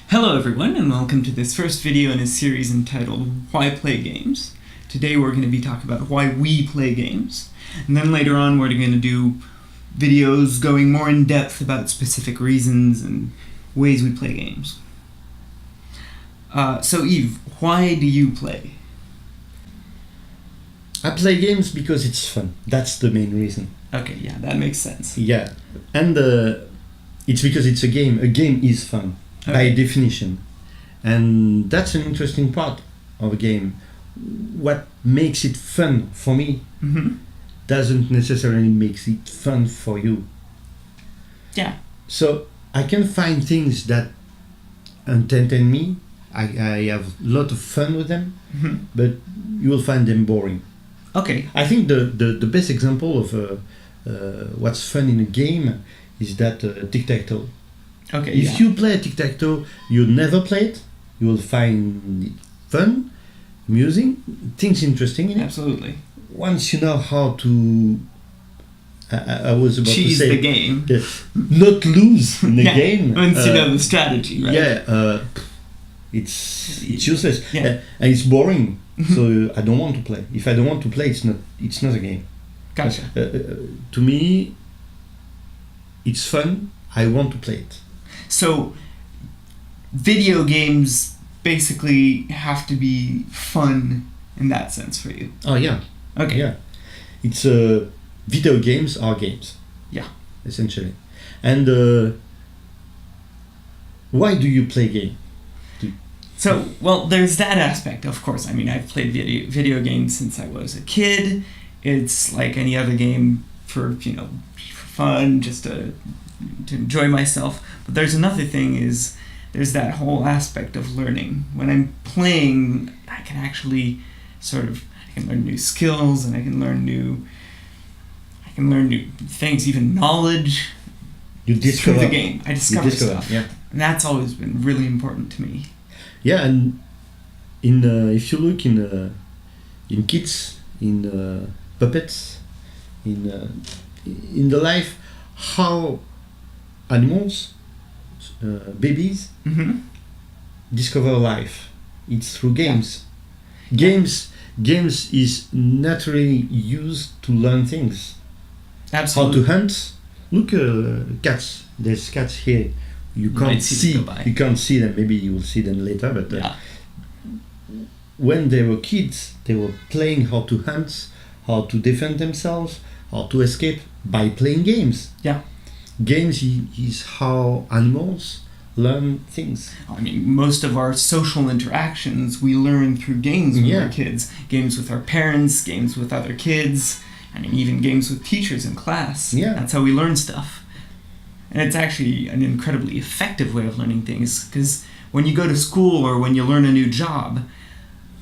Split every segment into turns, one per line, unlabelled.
Hello everyone, and welcome to this first video in a series entitled Why Play Games. Today we're going to be talking about why we play games, and then later on we're going to do videos going more in depth about specific reasons and ways we play games. So Yves, why do you play?
I play games because it's fun. That's the main reason.
Okay, yeah, that makes sense.
Yeah, and it's because it's a game. A game is fun, by definition. And that's an interesting part of a game. What makes it fun for me doesn't necessarily make it fun for you.
Yeah.
So I can find things that entertain me. I have a lot of fun with them, but you will find them boring.
Okay.
I think the best example of what's fun in a game is that tic-tac-toe.
Okay.
If you play tic-tac-toe, you never play it, you will find it fun, amusing, things interesting in it.
Absolutely.
Once you know how to, I was about
cheese
to say
the game,
not lose in the game.
Once you know the strategy, right?
Yeah, it's useless,
yeah.
And it's boring. So I don't want to play. If I don't want to play, it's not a game.
Gotcha.
To me, it's fun. I want to play it.
So, video games basically have to be fun in that sense for you.
Oh yeah.
Okay.
Yeah. It's video games are games.
Yeah.
Essentially. And why do you play game?
So, well, there's that aspect, of course. I mean, I've played video games since I was a kid. It's like any other game for fun, just to enjoy myself. But there's another thing is there's that whole aspect of learning. When I'm playing, I can actually I can learn new skills, and I can learn new things, even knowledge.
You discover
through the game. I discover stuff.
Yeah.
And that's always been really important to me.
Yeah, and if you look in kids, in puppets, in the life, how animals, babies, discover life. It's through games. Yeah. Games is naturally used to learn things.
Absolutely.
How to hunt. Look, cats. There's cats here. You can't see them. Maybe you will see them later. But when they were kids, they were playing how to hunt, how to defend themselves, how to escape by playing games.
Yeah.
Games is how animals learn things.
I mean, most of our social interactions we learn through games when we're kids. Games with our parents, games with other kids. I mean, even games with teachers in class.
Yeah.
That's how we learn stuff. And it's actually an incredibly effective way of learning things, because when you go to school or when you learn a new job,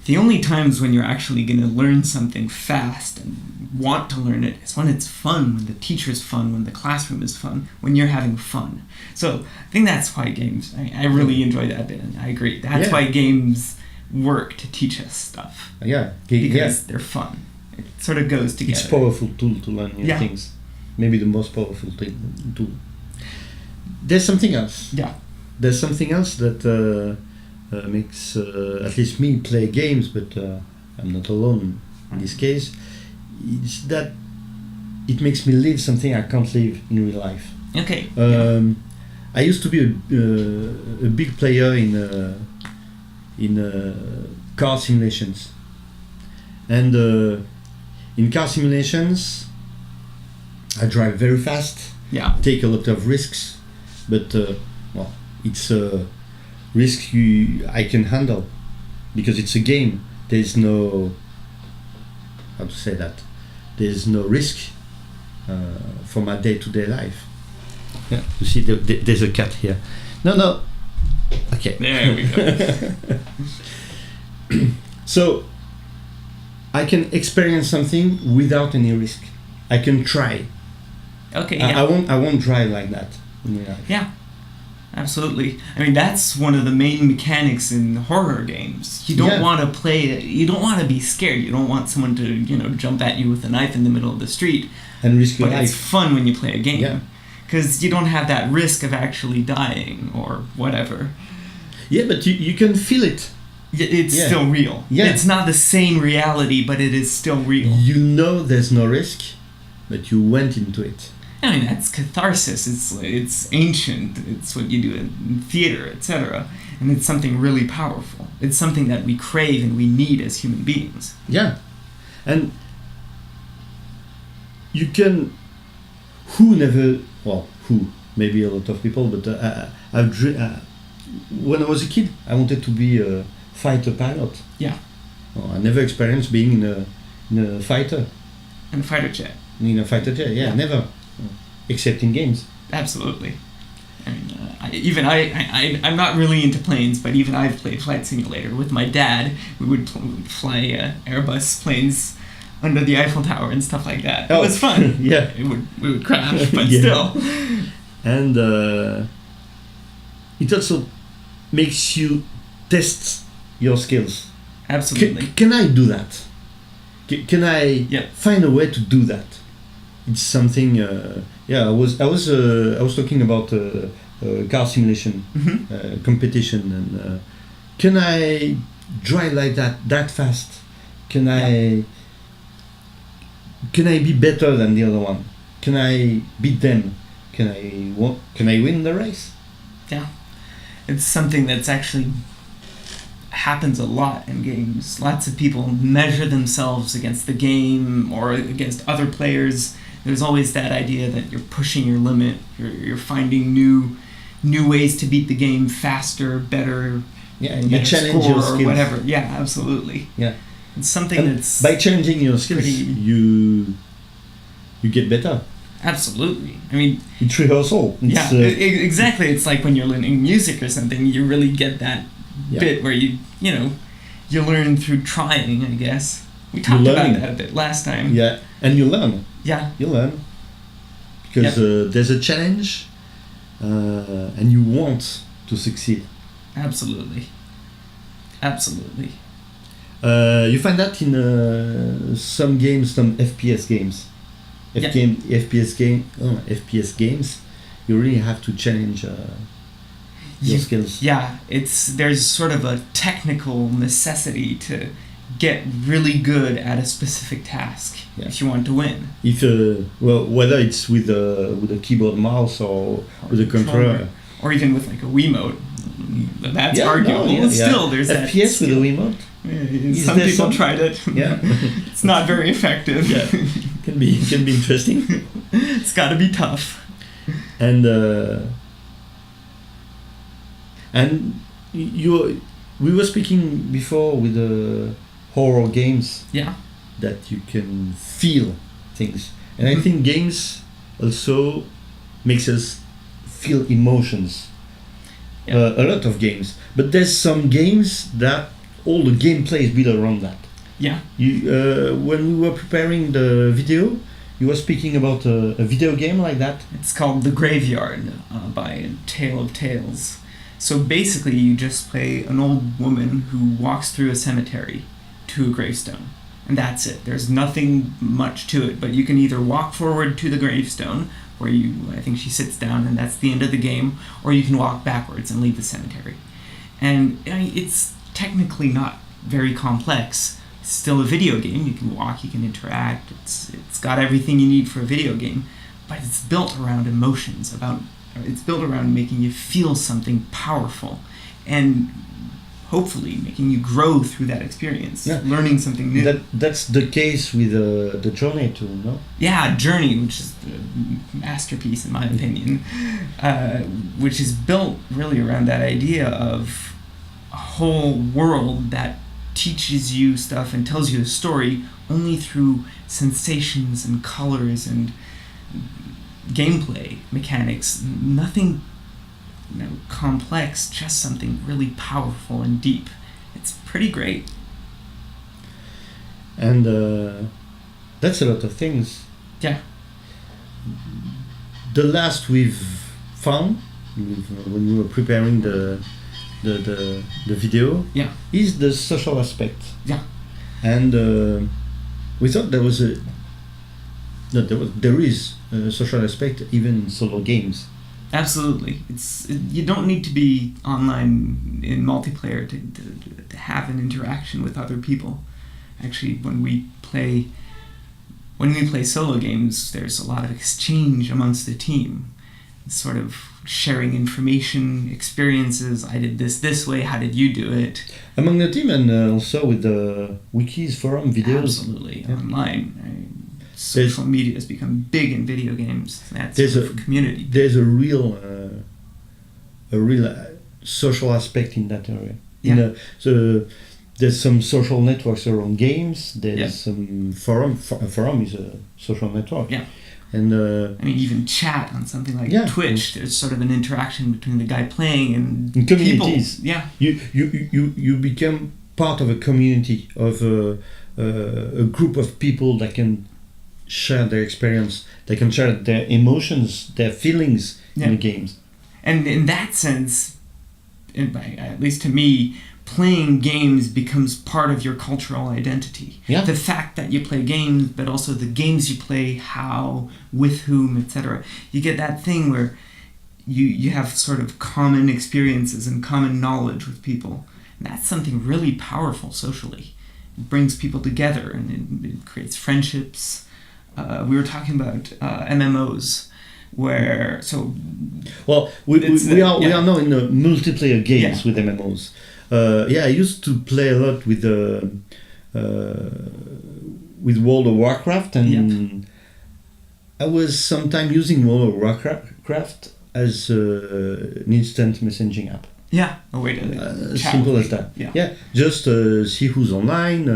the only times when you're actually going to learn something fast and want to learn it is when it's fun, when the teacher's fun, when the classroom is fun, when you're having fun. So I think that's why games, I really enjoy that bit, and I agree. That's why games work to teach us stuff.
Yeah.
Because they're fun. It sort of goes together.
It's a powerful tool to learn new things. Maybe the most powerful tool. There's something else.
Yeah.
There's something else that makes at least me play games, but I'm not alone in this case. It's that it makes me live something I can't live in real life.
Okay.
I used to be a big player in car simulations, and in car simulations, I drive very fast.
Yeah.
Take a lot of risks. But it's a risk I can handle because it's a game. There's no There's no risk for my day-to-day life. Yeah, you see, there's a cat here. No. Okay.
There we go.
So I can experience something without any risk. I can try.
Okay. Yeah.
I won't drive like that.
Yeah, absolutely. I mean, that's one of the main mechanics in horror games. You don't want to play it. You don't want to be scared. You don't want someone to, jump at you with a knife in the middle of the street.
And risk your
life. But it's fun when you play a game.
Yeah.
because you don't have that risk of actually dying or whatever.
Yeah, but you can feel it.
It's still real.
Yeah.
It's not the same reality, but it is still real.
You know there's no risk, but you went into it.
I mean, that's catharsis. It's ancient. It's what you do in theater, etc. And it's something really powerful. It's something that we crave and we need as human beings.
Yeah. And you can... maybe a lot of people, but when I was a kid, I wanted to be a fighter pilot.
Yeah.
Well, I never experienced being in a fighter.
In a fighter jet.
In a fighter jet, never. Except in games.
Absolutely. I mean, I'm not really into planes, but even I've played Flight Simulator with my dad. We would fly Airbus planes under the Eiffel Tower and stuff like that. It was fun.
Yeah.
We would crash, but still.
And it also makes you test your skills.
Absolutely.
Can I do that? Can I find a way to do that? It's something. I was talking about car simulation competition, and can I drive like that fast? Can I be better than the other one? Can I beat them? Can I win the race?
Yeah, it's something that's actually happens a lot in games. Lots of people measure themselves against the game or against other players. There's always that idea that you're pushing your limit. You're finding new ways to beat the game faster, better.
Yeah, and you challenge your skills.
Or whatever. Yeah, absolutely.
Yeah,
it's something that's
by challenging your skills, you get better.
Absolutely. I mean,
it's rehearsal.
It's, exactly. It's like when you're learning music or something. You really get that bit where you learn through trying, I guess. We talked about that a bit last time.
Yeah, and you learn.
Yeah.
You learn. Because there's a challenge and you want to succeed.
Absolutely. Absolutely.
You find that in some games, some FPS games. FPS games, you really have to challenge your skills.
Yeah, there's sort of a technical necessity to get really good at a specific task if you want to win.
If whether it's with a keyboard, mouse, or with a controller,
or even with like a Wiimote, that's arguable. Still, there's that
FPS with a Wiimote.
Some people tried it. Yeah, it's not very effective.
Yeah, can be interesting.
It's got to be tough.
And we were speaking before with the horror games.
Yeah.
That you can feel things, and I think games also makes us feel emotions.
Yeah.
A lot of games, but there's some games that all the gameplay is built around that.
Yeah.
When we were preparing the video, you were speaking about a video game like that.
It's called The Graveyard by Tale of Tales. So basically, you just play an old woman who walks through a cemetery to a gravestone. And that's it. There's nothing much to it, but you can either walk forward to the gravestone, where I think she sits down and that's the end of the game, or you can walk backwards and leave the cemetery. And it's technically not very complex. It's still a video game. You can walk, you can interact. It's got everything you need for a video game, but it's built around emotions. It's built around making you feel something powerful, and hopefully making you grow through that experience, learning something new.
That's the case with the Journey too, no?
Yeah, Journey, which is the masterpiece in my opinion, which is built really around that idea of a whole world that teaches you stuff and tells you a story only through sensations and colors and gameplay mechanics. Nothing complex, just something really powerful and deep. It's pretty great.
And that's a lot of things.
Yeah.
The last we've found when we were preparing the video is the social aspect.
Yeah.
And we thought there was No, there is a social aspect even in solo games.
Absolutely. You don't need to be online in multiplayer to have an interaction with other people. Actually, when we play solo games, there's a lot of exchange amongst the team. It's sort of sharing information, experiences. I did this way. How did you do it?
Among the team, and also with the wikis, forum, videos.
Absolutely, online. Social media has become big in video games. That's a community.
There's a real social aspect in that area.
Yeah.
So there's some social networks around games. There's some forum. A forum is a social network.
Yeah.
And
even chat on something like Twitch. There's sort of an interaction between the guy playing and
in communities.
People. Yeah.
You become part of a community of a group of people that can share their experience. They can share their emotions, their feelings in the games.
And in that sense, at least to me, playing games becomes part of your cultural identity.
Yeah.
The fact that you play games, but also the games you play, how, with whom, etc. You get that thing where you have sort of common experiences and common knowledge with people. And that's something really powerful socially. It brings people together and it creates friendships. We were talking about MMOs, where we are now in the multiplayer games with MMOs. I used to play a lot with World of Warcraft, and I was sometimes using World of Warcraft as an instant messaging app. Yeah, a way to chat
simple
with
as that.
Yeah,
just see who's online.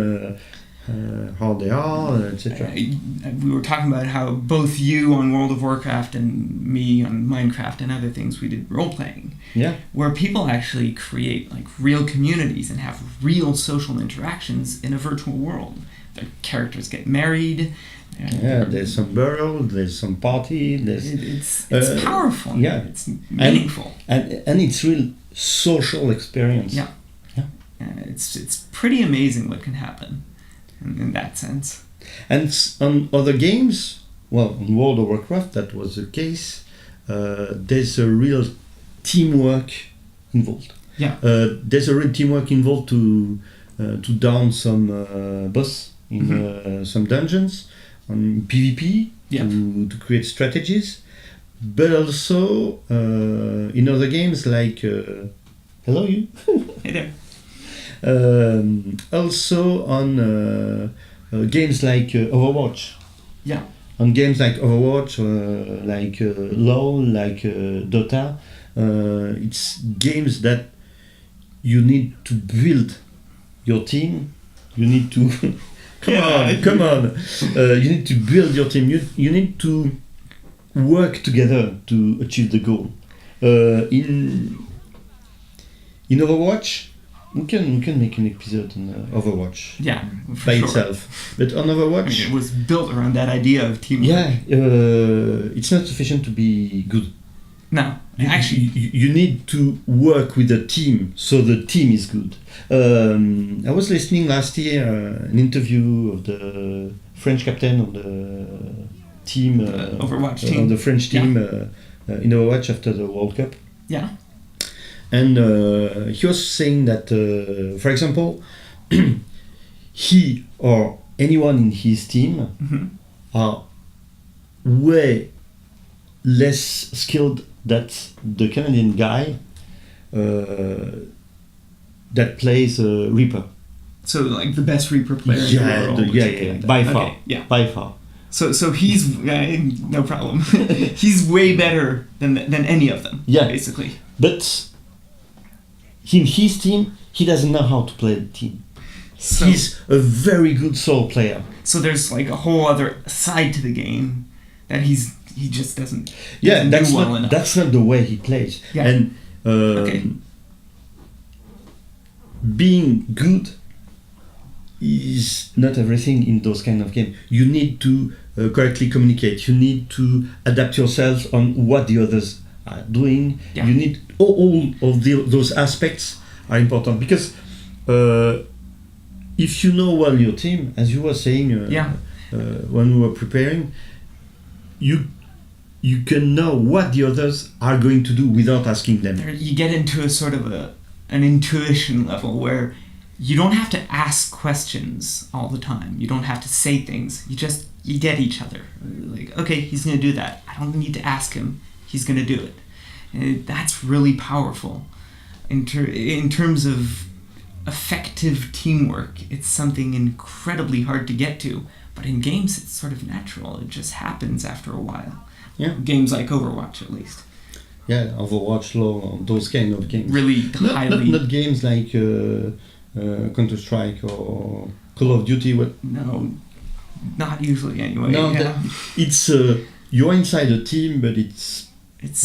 How they are, etc.
We were talking about how both you on World of Warcraft and me on Minecraft and other things we did role-playing.
Yeah.
Where people actually create like real communities and have real social interactions in a virtual world. Their characters get married.
There's some burial, there's some party.
It's powerful.
Yeah.
It's meaningful.
And it's real social experience.
Yeah. It's pretty amazing what can happen in that sense.
And on other games, in World of Warcraft that was the case, there's a real teamwork involved.
Yeah.
There's a real teamwork involved to down some boss in some dungeons, on PvP, to create strategies, but also in other games like hello you.
Hey there.
Also on games like Overwatch.
Yeah.
On games like Overwatch, like LoL, like Dota, it's games that you need to build your team. You need to come on. You need to build your team. You need to work together to achieve the goal. In Overwatch, we can make an episode on Overwatch.
Yeah,
by itself. But on Overwatch,
it was built around that idea of teamwork.
Yeah, it's not sufficient to be good.
No, actually,
you need to work with a team, so the team is good. I was listening last year an interview of the French captain of the team,
Overwatch team,
of the French team in Overwatch after the World Cup.
Yeah.
And he was saying that, for example, he or anyone in his team are way less skilled than the Canadian guy that plays Reaper.
So, like the best Reaper player in the world.
By far. Okay, by far.
So he's no problem. He's way better than any of them.
Yeah,
basically.
But in his team, he doesn't know how to play the team. So, he's a very good solo player.
So there's like a whole other side to the game that he just doesn't.
That's
do well
not
enough.
That's not the way he plays.
Yeah.
And being good is not everything in those kind of games. You need to correctly communicate. You need to adapt yourself on what the others are doing.
Yeah.
You need all of those aspects are important because if you know well your team, as you were saying when we were preparing, you can know what the others are going to do without asking them.
You get into a sort of an intuition level where you don't have to ask questions all the time. You don't have to say things. You get each other. Like, okay, he's going to do that. I don't need to ask him. He's going to do it. And that's really powerful. In terms of effective teamwork, it's something incredibly hard to get to. But in games, it's sort of natural. It just happens after a while.
Yeah.
Games like Overwatch, at least.
Yeah, Overwatch, LoL, those kind of games.
Really highly...
Not games like Counter-Strike or Call of Duty.
No, not usually anyway.
No, it's you're inside a team, but it's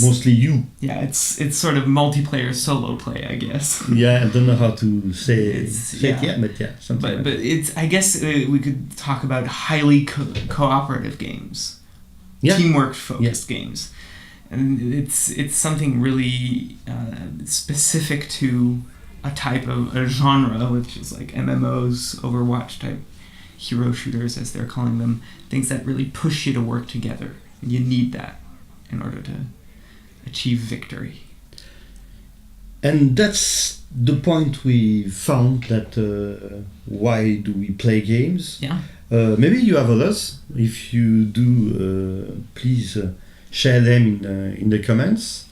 mostly you.
Yeah, it's sort of multiplayer solo play, I guess.
Yeah, I don't know how to say it, but yeah, something.
But it's, I guess we could talk about highly cooperative games, teamwork focused games, and it's something really specific to a type of a genre, which is like MMOs, Overwatch type hero shooters, as they're calling them, things that really push you to work together, and you need that in order to achieve victory.
And that's the point we found, that why do we play games?
Yeah.
Maybe you have others. If you do, please share them in the comments.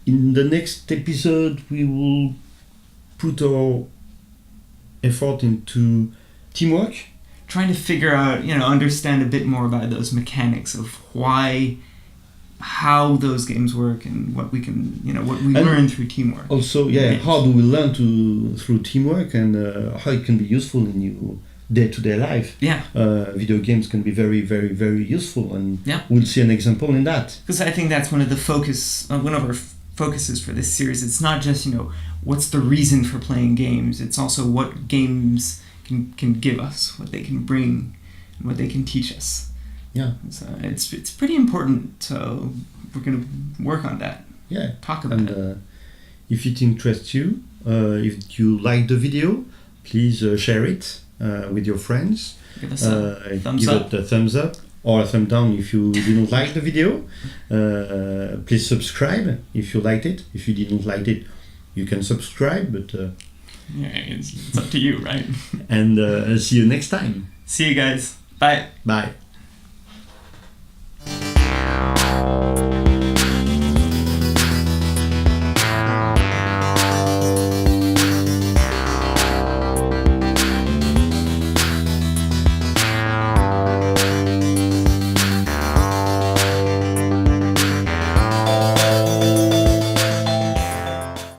In the next episode, we will put our effort into teamwork.
Trying to figure out, understand a bit more about those mechanics of how those games work and what we can, what we learn through teamwork.
Also, how do we learn through teamwork, and how it can be useful in your day-to-day life.
Yeah.
Video games can be very, very, very useful, and we'll see an example in that.
Because I think that's one of our focuses for this series. It's not just, what's the reason for playing games. It's also what games can give us, what they can bring, and what they can teach us.
Yeah.
So it's pretty important. So we're going to work on that.
Yeah.
Talk about it.
If it interests you, if you like the video, please share it with your friends.
Give us a thumbs up.
Give it a thumbs up or a thumb down if you didn't like the video. Please subscribe if you liked it. If you didn't like it, you can subscribe, but
it's up to you, right?
And see you next time.
See you guys. Bye.
Bye.